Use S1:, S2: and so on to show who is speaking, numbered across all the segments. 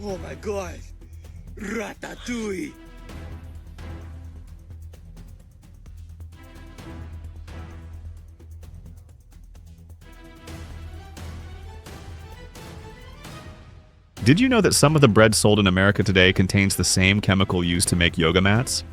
S1: Oh my god! Ratatouille!
S2: Did you know that some of the bread sold in America today contains the same chemical used to make yoga mats?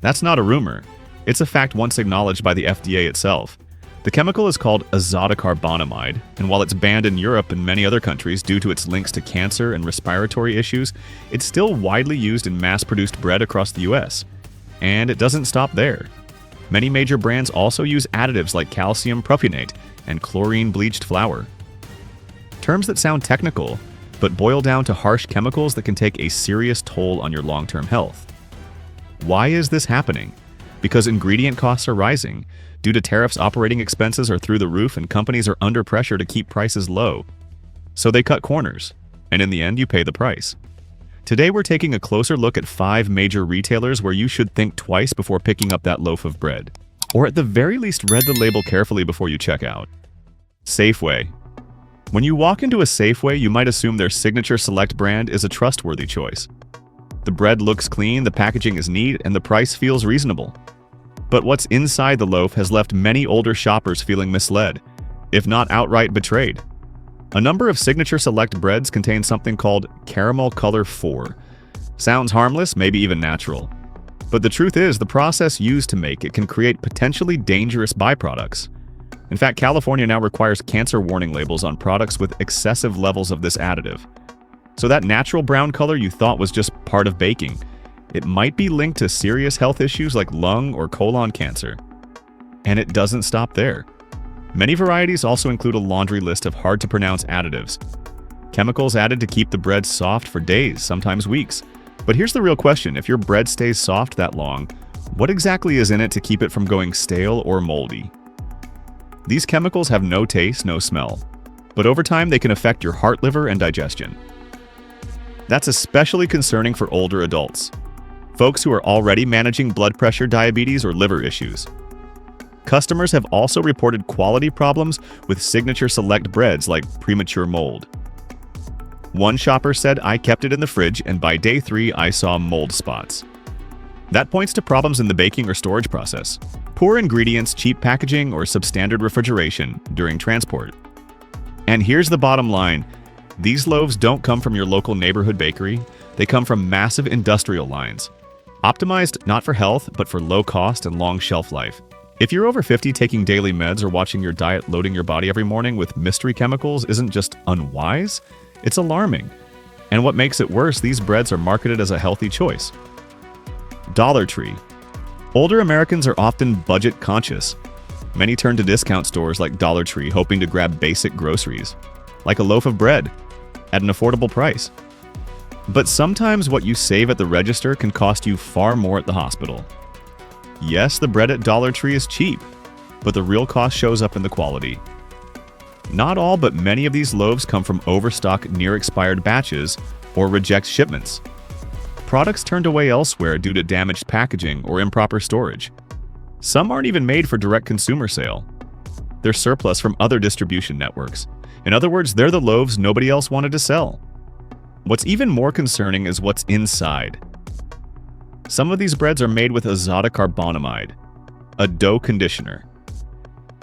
S2: That's not a rumor. It's a fact once acknowledged by the FDA itself. The chemical is called azotocarbonamide, and while it's banned in Europe and many other countries due to its links to cancer and respiratory issues, it's still widely used in mass-produced bread across the US. And it doesn't stop there. Many major brands also use additives like calcium propionate and chlorine-bleached flour. Terms that sound technical, but boil down to harsh chemicals that can take a serious toll on your long-term health. Why is this happening? Because ingredient costs are rising. Due to tariffs, operating expenses are through the roof and companies are under pressure to keep prices low. So they cut corners, and in the end, you pay the price. Today, we're taking a closer look at 5 major retailers where you should think twice before picking up that loaf of bread. Or at the very least, read the label carefully before you check out. Safeway. When you walk into a Safeway, you might assume their Signature Select brand is a trustworthy choice. The bread looks clean, the packaging is neat, and the price feels reasonable. But what's inside the loaf has left many older shoppers feeling misled, if not outright betrayed. A number of Signature Select breads contain something called caramel color 4. Sounds harmless, maybe even natural. But the truth is, the process used to make it can create potentially dangerous byproducts. In fact, California now requires cancer warning labels on products with excessive levels of this additive. So that natural brown color you thought was just part of baking, it might be linked to serious health issues like lung or colon cancer. And it doesn't stop there. Many varieties also include a laundry list of hard-to-pronounce additives. Chemicals added to keep the bread soft for days, sometimes weeks. But here's the real question: if your bread stays soft that long, what exactly is in it to keep it from going stale or moldy? These chemicals have no taste, no smell. But over time, they can affect your heart, liver, and digestion. That's especially concerning for older adults. Folks who are already managing blood pressure, diabetes, or liver issues. Customers have also reported quality problems with Signature Select breads like premature mold. One shopper said, "I kept it in the fridge, and by day 3 I saw mold spots." That points to problems in the baking or storage process. Poor ingredients, cheap packaging, or substandard refrigeration during transport. And here's the bottom line. These loaves don't come from your local neighborhood bakery. They come from massive industrial lines. Optimized not for health, but for low cost and long shelf life. If you're over 50, taking daily meds or watching your diet loading your body every morning with mystery chemicals isn't just unwise, it's alarming. And what makes it worse, these breads are marketed as a healthy choice. Dollar Tree. Older Americans are often budget conscious. Many turn to discount stores like Dollar Tree hoping to grab basic groceries, like a loaf of bread, at an affordable price. But sometimes what you save at the register can cost you far more at the hospital. Yes, the bread at Dollar Tree is cheap, but the real cost shows up in the quality. Not all, but many of these loaves come from overstock near-expired batches or reject shipments. Products turned away elsewhere due to damaged packaging or improper storage. Some aren't even made for direct consumer sale. They're surplus from other distribution networks. In other words, they're the loaves nobody else wanted to sell. What's even more concerning is what's inside. Some of these breads are made with azotocarbonamide, a dough conditioner.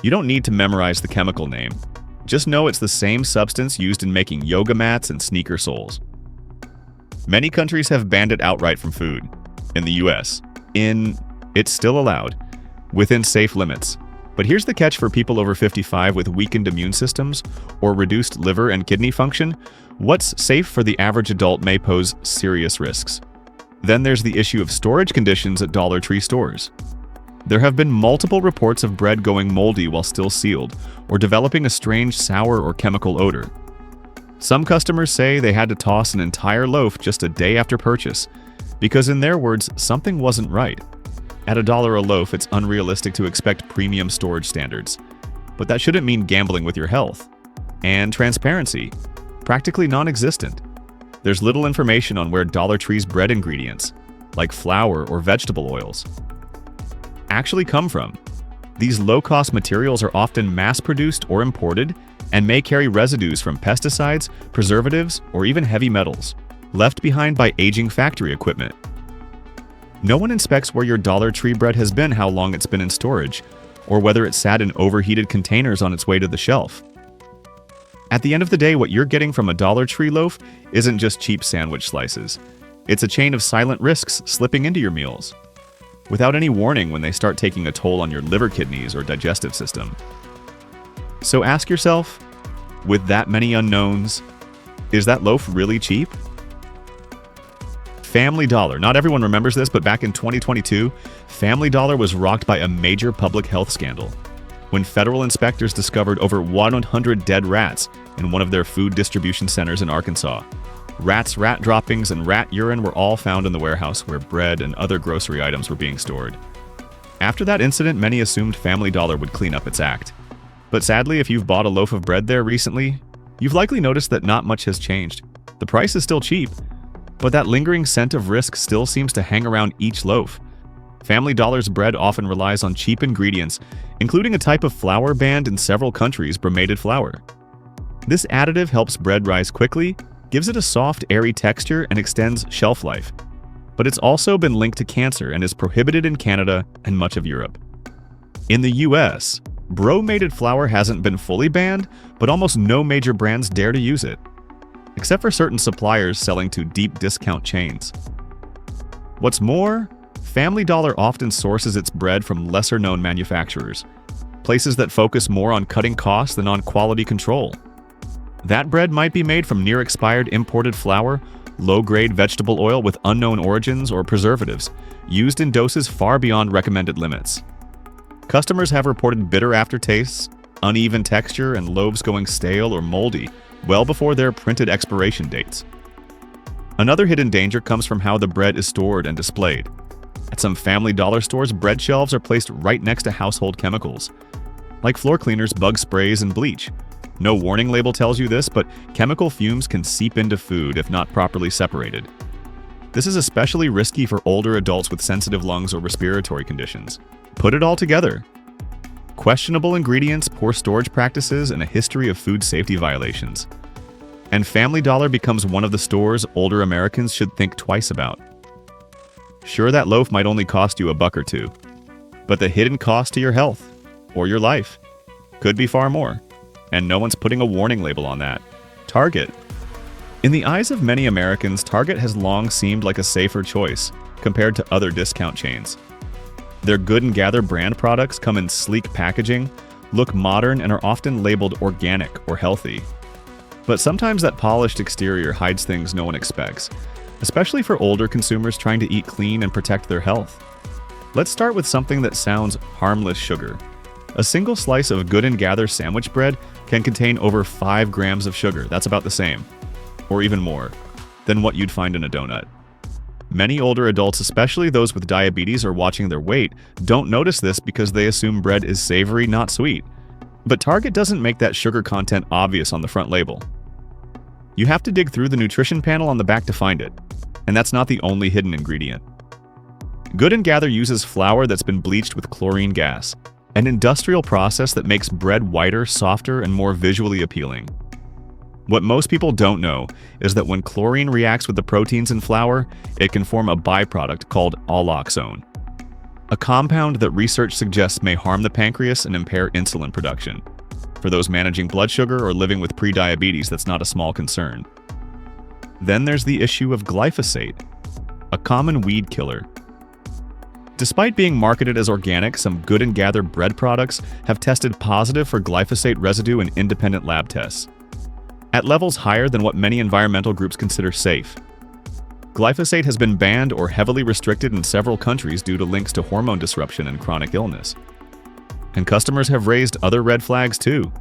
S2: You don't need to memorize the chemical name. Just know it's the same substance used in making yoga mats and sneaker soles. Many countries have banned it outright from food. In the US, it's still allowed, within safe limits. But here's the catch for people over 55 with weakened immune systems or reduced liver and kidney function. What's safe for the average adult may pose serious risks. Then there's the issue of storage conditions at Dollar Tree stores. There have been multiple reports of bread going moldy while still sealed, or developing a strange sour or chemical odor. Some customers say they had to toss an entire loaf just a day after purchase, because in their words, something wasn't right. At $1 a loaf, it's unrealistic to expect premium storage standards. But that shouldn't mean gambling with your health. And transparency. Practically non-existent. There's little information on where Dollar Tree's bread ingredients, like flour or vegetable oils, actually come from. These low-cost materials are often mass-produced or imported and may carry residues from pesticides, preservatives, or even heavy metals. left behind by aging factory equipment. No one inspects where your Dollar Tree bread has been, how long it's been in storage, or whether it sat in overheated containers on its way to the shelf. At the end of the day, what you're getting from a Dollar Tree loaf isn't just cheap sandwich slices. It's a chain of silent risks slipping into your meals, without any warning when they start taking a toll on your liver, kidneys, or digestive system. So ask yourself, with that many unknowns, is that loaf really cheap? Family Dollar. Not everyone remembers this, but back in 2022, Family Dollar was rocked by a major public health scandal when federal inspectors discovered over 100 dead rats in one of their food distribution centers in Arkansas. Rats, rat droppings, and rat urine were all found in the warehouse where bread and other grocery items were being stored. After that incident, many assumed Family Dollar would clean up its act. But sadly, if you've bought a loaf of bread there recently, you've likely noticed that not much has changed. The price is still cheap, but that lingering scent of risk still seems to hang around each loaf. Family Dollar's bread often relies on cheap ingredients, including a type of flour banned in several countries, bromated flour. This additive helps bread rise quickly, gives it a soft, airy texture, and extends shelf life. But it's also been linked to cancer and is prohibited in Canada and much of Europe. In the US, bromated flour hasn't been fully banned, but almost no major brands dare to use it, except for certain suppliers selling to deep discount chains. What's more, Family Dollar often sources its bread from lesser-known manufacturers, places that focus more on cutting costs than on quality control. That bread might be made from near-expired imported flour, low-grade vegetable oil with unknown origins, or preservatives, used in doses far beyond recommended limits. Customers have reported bitter aftertastes, uneven texture, and loaves going stale or moldy well before their printed expiration dates. Another hidden danger comes from how the bread is stored and displayed. At some Family Dollar stores, bread shelves are placed right next to household chemicals, like floor cleaners, bug sprays, and bleach. No warning label tells you this, but chemical fumes can seep into food if not properly separated. This is especially risky for older adults with sensitive lungs or respiratory conditions. Put it all together: questionable ingredients, poor storage practices, and a history of food safety violations. And Family Dollar becomes one of the stores older Americans should think twice about. Sure, that loaf might only cost you $1 or $2, but the hidden cost to your health or your life could be far more, and no one's putting a warning label on that. Target. In the eyes of many Americans, Target has long seemed like a safer choice compared to other discount chains. Their Good and Gather brand products come in sleek packaging, look modern, and are often labeled organic or healthy. But sometimes that polished exterior hides things no one expects, especially for older consumers trying to eat clean and protect their health. Let's start with something that sounds harmless: sugar. A single slice of Good and Gather sandwich bread can contain over 5 grams of sugar. That's about the same, or even more, than what you'd find in a donut. Many older adults, especially those with diabetes or watching their weight, don't notice this because they assume bread is savory, not sweet. But Target doesn't make that sugar content obvious on the front label. You have to dig through the nutrition panel on the back to find it, and that's not the only hidden ingredient. Good and Gather uses flour that's been bleached with chlorine gas, an industrial process that makes bread whiter, softer, and more visually appealing. What most people don't know is that when chlorine reacts with the proteins in flour, it can form a byproduct called alloxone, a compound that research suggests may harm the pancreas and impair insulin production. For those managing blood sugar or living with prediabetes, that's not a small concern. Then there's the issue of glyphosate, a common weed killer. Despite being marketed as organic, some Good and Gather bread products have tested positive for glyphosate residue in independent lab tests, at levels higher than what many environmental groups consider safe. Glyphosate has been banned or heavily restricted in several countries due to links to hormone disruption and chronic illness. And customers have raised other red flags too.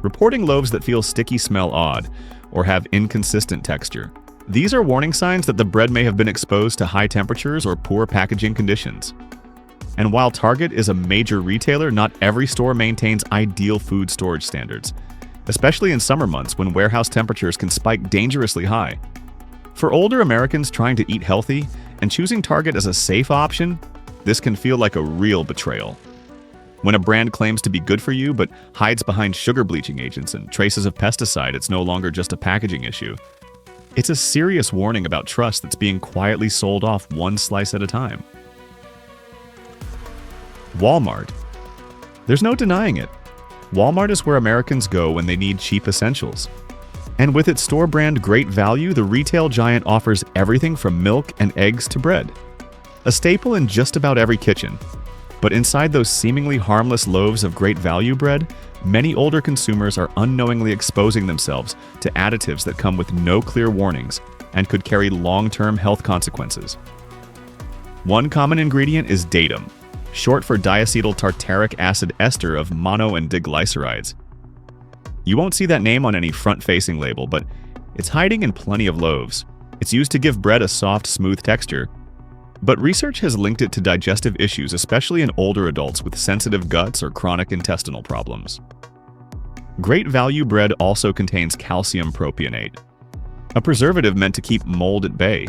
S2: Reporting loaves that feel sticky, smell odd, or have inconsistent texture. These are warning signs that the bread may have been exposed to high temperatures or poor packaging conditions. And while Target is a major retailer, not every store maintains ideal food storage standards, especially in summer months when warehouse temperatures can spike dangerously high. For older Americans trying to eat healthy and choosing Target as a safe option, this can feel like a real betrayal. When a brand claims to be good for you but hides behind sugar bleaching agents and traces of pesticide, it's no longer just a packaging issue. It's a serious warning about trust that's being quietly sold off one slice at a time. Walmart. There's no denying it. Walmart is where Americans go when they need cheap essentials. And with its store brand Great Value, the retail giant offers everything from milk and eggs to bread. A staple in just about every kitchen. But inside those seemingly harmless loaves of Great Value bread, many older consumers are unknowingly exposing themselves to additives that come with no clear warnings and could carry long-term health consequences. One common ingredient is datum, short for diacetyl tartaric acid ester of mono and diglycerides. You won't see that name on any front-facing label, but it's hiding in plenty of loaves. It's used to give bread a soft, smooth texture. But research has linked it to digestive issues, especially in older adults with sensitive guts or chronic intestinal problems. Great Value bread also contains calcium propionate, a preservative meant to keep mold at bay.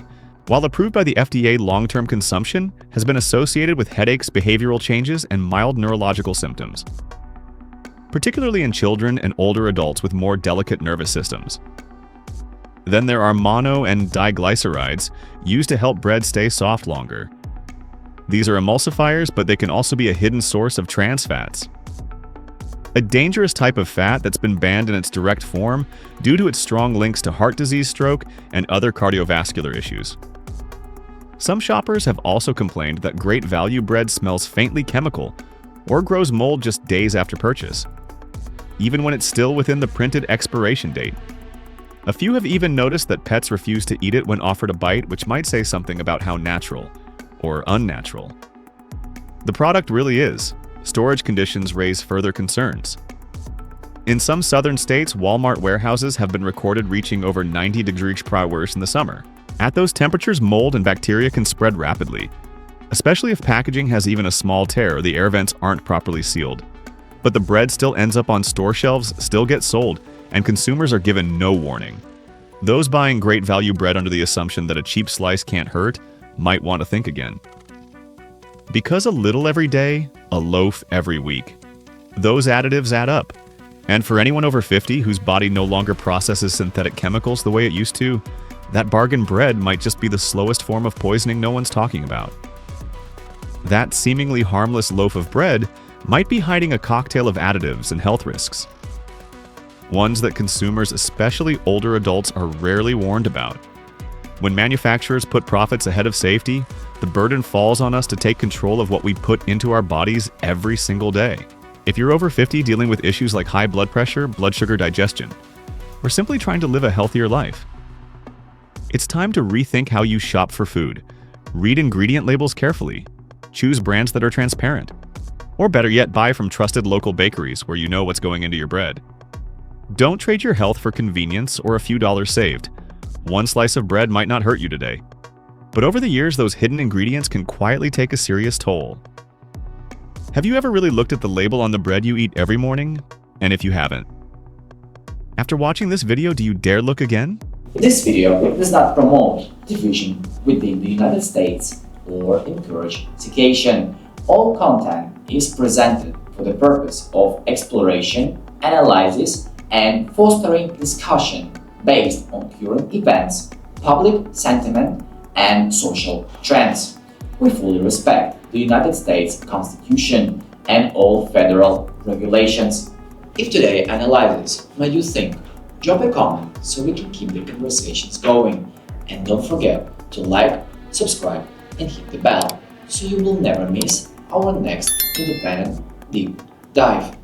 S2: While approved by the FDA, long-term consumption has been associated with headaches, behavioral changes, and mild neurological symptoms, particularly in children and older adults with more delicate nervous systems. Then there are mono and diglycerides, used to help bread stay soft longer. These are emulsifiers, but they can also be a hidden source of trans fats, a dangerous type of fat that's been banned in its direct form due to its strong links to heart disease, stroke, and other cardiovascular issues. Some shoppers have also complained that Great Value bread smells faintly chemical or grows mold just days after purchase, even when it's still within the printed expiration date. A few have even noticed that pets refuse to eat it when offered a bite, which might say something about how natural or unnatural the product really is. Storage conditions raise further concerns. In some southern states, Walmart warehouses have been recorded reaching over 90 degrees Celsius in the summer. At those temperatures, mold and bacteria can spread rapidly, especially if packaging has even a small tear or the air vents aren't properly sealed. But the bread still ends up on store shelves, still gets sold, and consumers are given no warning. Those buying Great Value bread under the assumption that a cheap slice can't hurt might want to think again. Because a little every day, a loaf every week. Those additives add up. And for anyone over 50 whose body no longer processes synthetic chemicals the way it used to, that bargain bread might just be the slowest form of poisoning no one's talking about. That seemingly harmless loaf of bread might be hiding a cocktail of additives and health risks. Ones that consumers, especially older adults, are rarely warned about. When manufacturers put profits ahead of safety, the burden falls on us to take control of what we put into our bodies every single day. If you're over 50 dealing with issues like high blood pressure, blood sugar, digestion, or simply trying to live a healthier life, it's time to rethink how you shop for food. Read ingredient labels carefully. Choose brands that are transparent. Or better yet, buy from trusted local bakeries where you know what's going into your bread. Don't trade your health for convenience or a few dollars saved. One slice of bread might not hurt you today, but over the years, those hidden ingredients can quietly take a serious toll. Have you ever really looked at the label on the bread you eat every morning? And if you haven't, after watching this video, do you dare look again?
S3: This video does not promote division within the United States or encourage segregation. All content is presented for the purpose of exploration, analysis, and fostering discussion based on current events, public sentiment, and social trends. We fully respect the United States Constitution and all federal regulations. If today's analysis made you think, drop a comment so we can keep the conversations going. And don't forget to like, subscribe, and hit the bell so you will never miss our next independent deep dive.